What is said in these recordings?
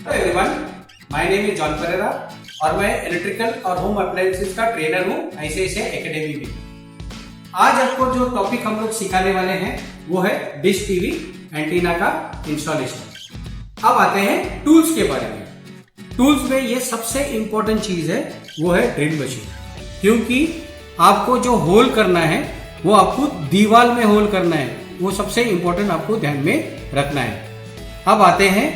Hello everyone, my name is John Perera और मैं electrical और होम अप्लायंसेस का ट्रेनर हूँ ICICI एकेडमी में। आज आपको जो टॉपिक हम लोग सिखाने वाले हैं वो है डिश टीवी एंटीना का इंस्टॉलेशन। अब आते हैं टूल्स के बारे में। टूल्स में ये सबसे इंपॉर्टेंट चीज है वो है ड्रिल मशीन, क्योंकि आपको जो होल करना है वो आपको दीवार में होल करना है, वो सबसे इंपॉर्टेंट आपको ध्यान में रखना है। अब आते हैं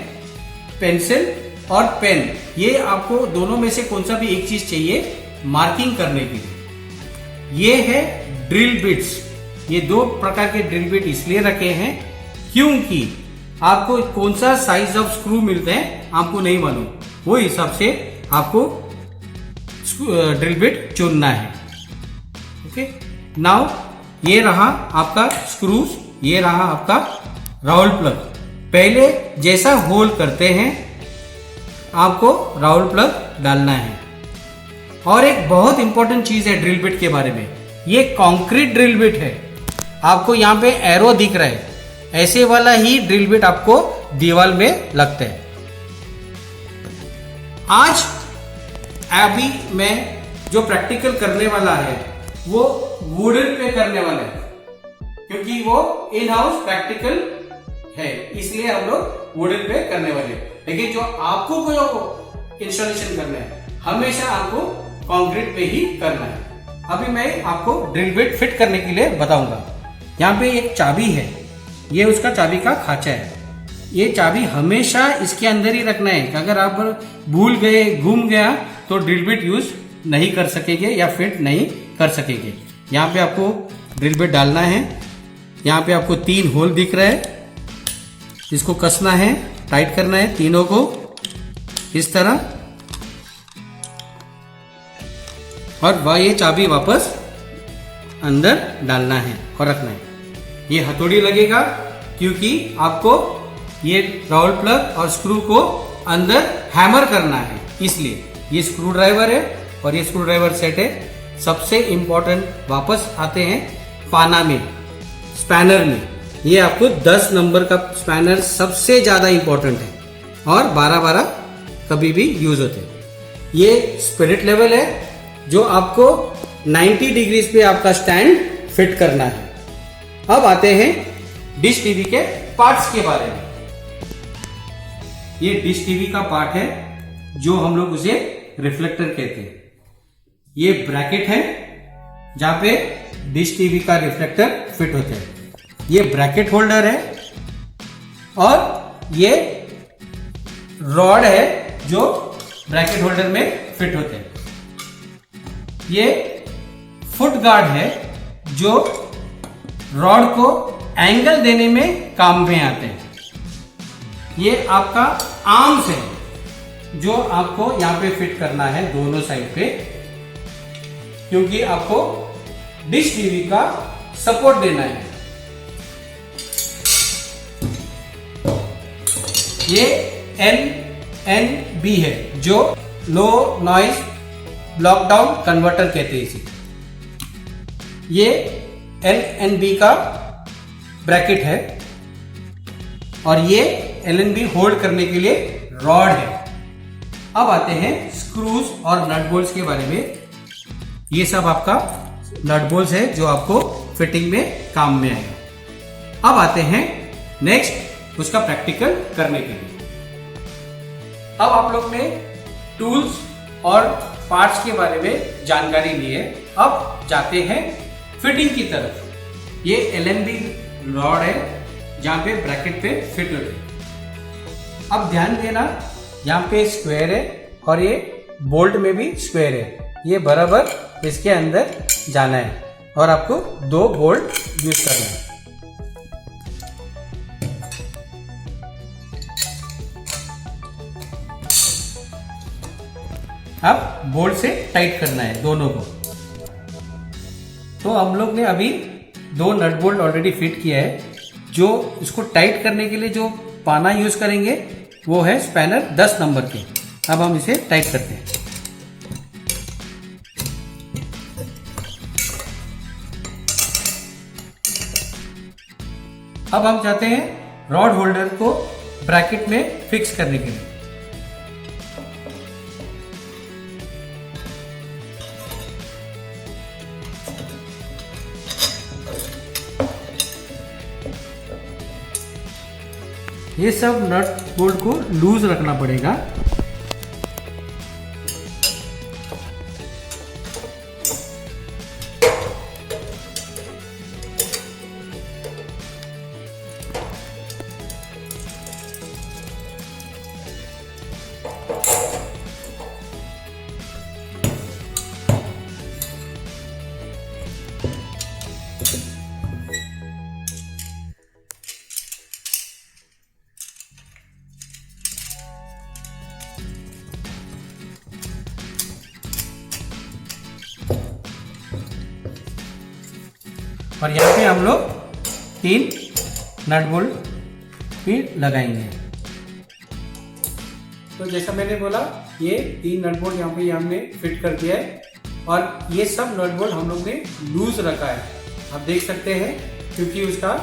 पेंसिल और पेन, ये आपको दोनों में से कौन सा भी एक चीज चाहिए मार्किंग करने के लिए। ये है ड्रिल बिट्स, ये दो प्रकार के ड्रिल बिट इसलिए रखे हैं क्योंकि आपको कौन सा साइज ऑफ स्क्रू मिलते हैं आपको नहीं मालूम, वो हिसाब से आपको ड्रिल बिट चुनना है। ओके, नाउ ये रहा आपका स्क्रूज, ये रहा आपका राउल प्लग। पहले जैसा होल करते हैं आपको राउल प्लग डालना है। और एक बहुत इंपॉर्टेंट चीज है ड्रिल बिट के बारे में, ये कंक्रीट ड्रिल बिट है। आपको यहाँ पे एरो दिख रहा है, ऐसे वाला ही ड्रिल बिट आपको दीवार में लगता है। आज अभी मैं जो प्रैक्टिकल करने वाला है वो वुडन पे करने वाला है, क्योंकि वो इन हाउस प्रैक्टिकल है, इसलिए हम लोग वुडन पे करने वाले हैं। लेकिन जो आपको कोई इंस्टॉलेशन करना है हमेशा आपको कंक्रीट पे ही करना है। अभी मैं आपको ड्रिल बिट फिट करने के लिए बताऊंगा। यहाँ पे एक चाबी है, ये उसका चाबी का खांचा है। ये चाबी हमेशा इसके अंदर ही रखना है, अगर आप भूल गए, गुम गया तो ड्रिल बिट यूज नहीं कर सकेंगे या फिट नहीं कर सकेंगे। यहाँ पे आपको ड्रिल बिट डालना है। यहाँ पे आपको 3 होल दिख रहा है, इसको कसना है, टाइट करना है तीनों को इस तरह, और वह ये चाबी वापस अंदर डालना है और रखना है। ये हथौड़ी लगेगा क्योंकि आपको ये राउल प्लग और स्क्रू को अंदर हैमर करना है, इसलिए ये स्क्रू ड्राइवर है और ये स्क्रू ड्राइवर सेट है। सबसे इंपॉर्टेंट वापस आते हैं पाना में, स्पैनर में। ये आपको 10 नंबर का स्पैनर सबसे ज्यादा इंपॉर्टेंट है और 12-12 कभी भी यूज होते हैं। ये स्पिरिट लेवल है जो आपको 90 डिग्रीज पे आपका स्टैंड फिट करना है। अब आते हैं डिश टीवी के पार्ट्स के बारे में। ये डिश टीवी का पार्ट है जो हम लोग उसे रिफ्लेक्टर कहते हैं। ये ब्रैकेट है जहां पे डिश टीवी का रिफ्लेक्टर फिट होता है। ये ब्रैकेट होल्डर है और ये रॉड है जो ब्रैकेट होल्डर में फिट होते हैं। ये फुट गार्ड है जो रॉड को एंगल देने में काम में आते हैं। ये आपका आर्म्स है जो आपको यहां पे फिट करना है दोनों साइड पे, क्योंकि आपको डिश टीवी का सपोर्ट देना है। ये LNB है जो लो नॉइज ब्लॉक डाउन कन्वर्टर कहते हैं इसे। ये LNB का ब्रैकेट है और ये LNB होल्ड करने के लिए रॉड है। अब आते हैं स्क्रूज और नट बोल्ट्स के बारे में। ये सब आपका नट बोल्ट्स है जो आपको फिटिंग में काम में आएगा। अब आते हैं नेक्स्ट उसका प्रैक्टिकल करने के लिए। अब आप लोग ने टूल्स और पार्ट्स के बारे में जानकारी ली है, अब जाते हैं फिटिंग की तरफ। ये LNB रॉड है जहां पे ब्रैकेट पे फिट होते हैं। अब ध्यान देना, यहाँ पे स्क्वायर है और ये बोल्ट में भी स्क्वायर है, ये बराबर इसके अंदर जाना है और आपको 2 बोल्ट यूज करना है। अब बोल्ट से टाइट करना है दोनों को। तो हम लोग ने अभी 2 नट बोल्ट ऑलरेडी फिट किया है। जो इसको टाइट करने के लिए जो पाना यूज करेंगे वो है स्पैनर 10 नंबर के। अब हम इसे टाइट करते हैं। अब हम चाहते हैं रॉड होल्डर को ब्रैकेट में फिक्स करने के लिए। ये सब नट बोल्ट को लूज रखना पड़ेगा। और यहाँ पे हम लोग 3 नट बोल्ट भी लगाएंगे। तो जैसा मैंने बोला, ये 3 नट बोल्ट यहाँ पे हमने फिट कर दिया है और ये सब नट बोल्ट हम लोग ने लूज रखा है, आप देख सकते हैं, क्योंकि उसका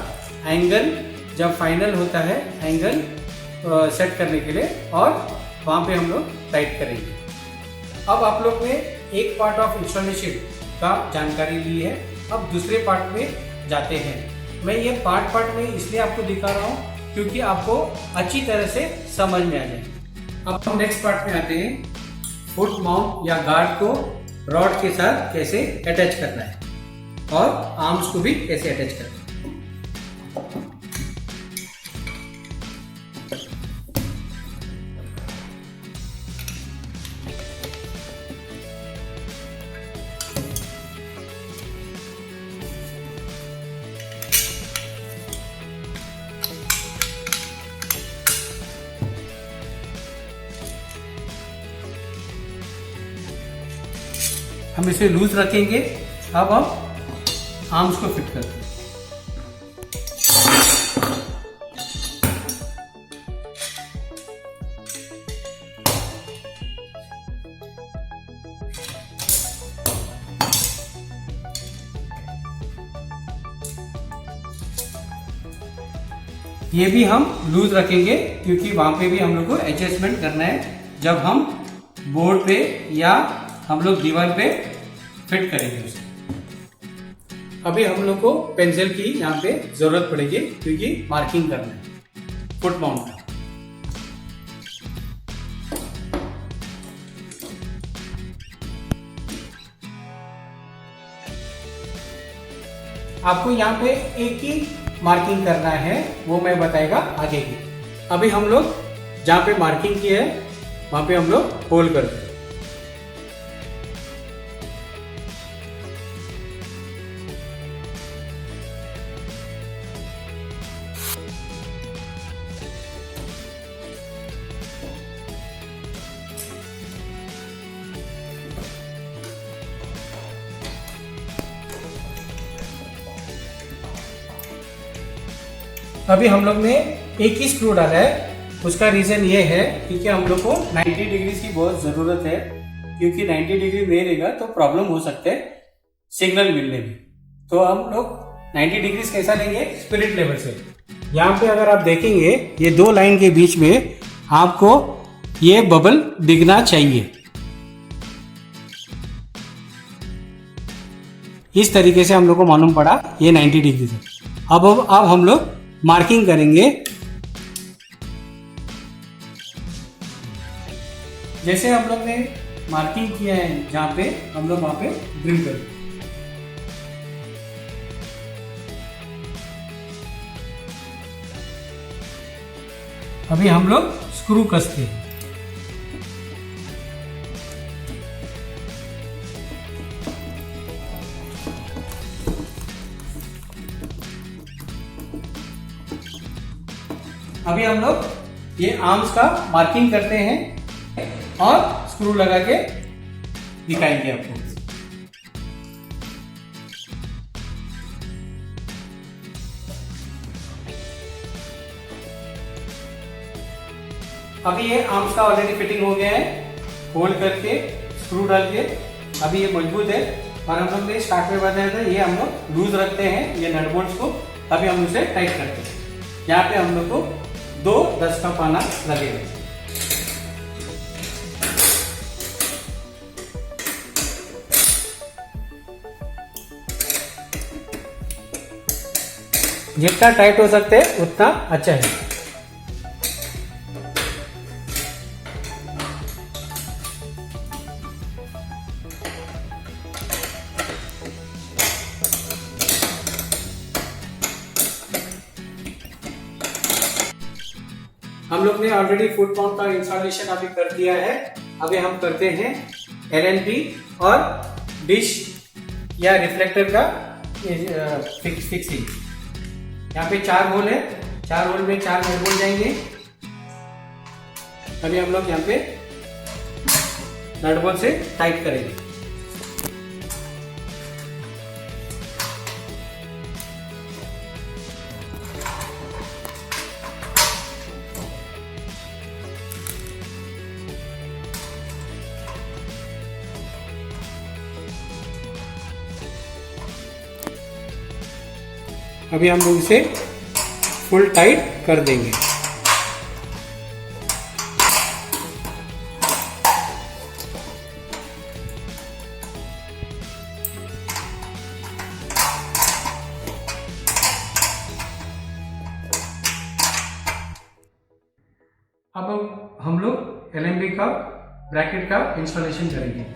एंगल जब फाइनल होता है एंगल सेट करने के लिए, और वहाँ पे हम लोग टाइट करेंगे। अब आप लोग ने एक पार्ट ऑफ इंस्टॉलेशन का जानकारी ली है, अब दूसरे पार्ट में जाते हैं। मैं ये पार्ट में इसलिए आपको दिखा रहा हूँ क्योंकि आपको अच्छी तरह से समझ में आ जाए। अब हम नेक्स्ट पार्ट में आते हैं, फुट माउंट या गार्ड को रॉड के साथ कैसे अटैच करना है और आर्म्स को भी कैसे अटैच करना है। हम इसे लूज रखेंगे। अब हम आर्म्स को फिट करते हैं। ये भी हम लूज रखेंगे क्योंकि वहां पे भी हम लोग को एडजस्टमेंट करना है जब हम बोर्ड पे या हम लोग दीवार पे फिट करेंगे उसे। अभी हम लोग को पेंसिल की यहाँ पे जरूरत पड़ेगी क्योंकि मार्किंग करना है फुट माउंट का। आपको यहाँ पे एक ही मार्किंग करना है, वो मैं बताएगा आगे की। अभी हम लोग जहाँ पे मार्किंग की है वहां पे हम लोग होल्ड करते हैं। अभी हम लोग ने एक ही स्क्रू डाला है, उसका रीजन ये है क्योंकि हम लोग को 90 डिग्री की बहुत जरूरत है, क्योंकि 90 डिग्री नहीं रहेगा तो प्रॉब्लम हो सकते हैं सिग्नल मिलने में। तो हम लोग 90 डिग्री कैसा लेंगे, स्पिरिट लेवल से। यहाँ पे अगर आप देखेंगे ये 2 लाइन के बीच में आपको ये बबल दिखना चाहिए, इस तरीके से हम लोग को मालूम पड़ा ये 90 डिग्री से। अब हम लोग मार्किंग करेंगे। जैसे हम लोग ने मार्किंग किया है जहां पे, हम लोग वहां पे ड्रिल करेंगे। अभी हम लोग स्क्रू कसते हैं। अभी हम लोग ये आर्म्स का मार्किंग करते हैं और स्क्रू लगा के दिखाएंगे आपको। अभी ये आर्म्स का ऑलरेडी फिटिंग हो गया है, होल्ड करके स्क्रू डाल के। अभी ये मजबूत है और हम लोग ने स्टार्ट में बताया था ये हम लोग लूज रखते हैं ये नट बोल्ट्स को। अभी हम उसे टाइट करते हैं। यहाँ पे हम लोग को 2/10 का पाना लगेगा। जितना टाइट हो सकते हैं उतना अच्छा है। हम लोग ने ऑलरेडी फुट माउंट का इंस्टॉलेशन अभी कर दिया है। अभी हम करते हैं LNB और डिश या रिफ्लेक्टर का फिक्सिंग। यहाँ पे 4 होल है, 4 होल में 4 नट बोल्ट जाएंगे। अभी हम लोग यहाँ पे नट बोल्ट से टाइट करेंगे। अभी हम लोग इसे फुल टाइट कर देंगे। अब हम लोग LNB का ब्रैकेट का इंस्टॉलेशन करेंगे।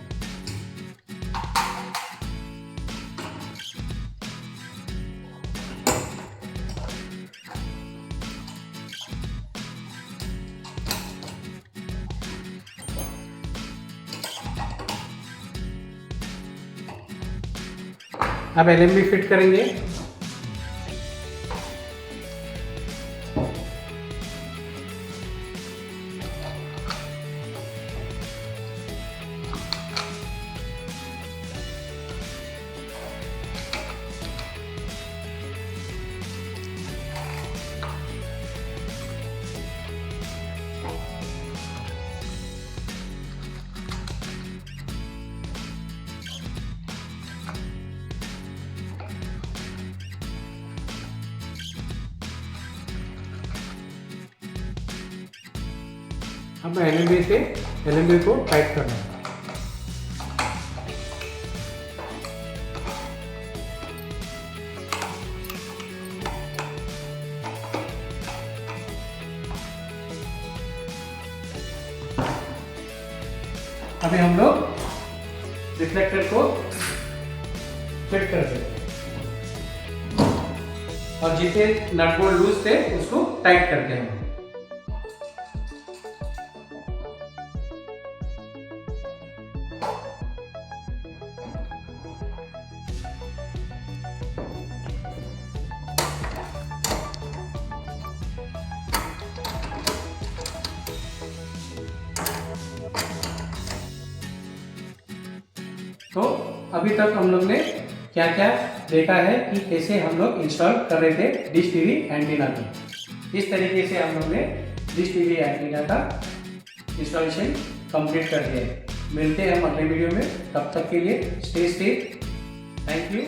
अब LNB फिट करेंगे। अब LNB को टाइट करना है। अभी हम लोग रिफ्लेक्टर को फिट कर देंगे और जिसे नट बोल्ट लूज थे उसको टाइट करते हैं। तो अभी तक हम लोग ने क्या क्या देखा है कि कैसे हम लोग इंस्टॉल कर रहे थे डिश टीवी एंटीना को। इस तरीके से हम लोग ने डिश टीवी एंटीना का इंस्टॉलेशन कंप्लीट कर दिया है। मिलते हैं हम अगले वीडियो में, तब तक के लिए स्टे सेफ। Thank you.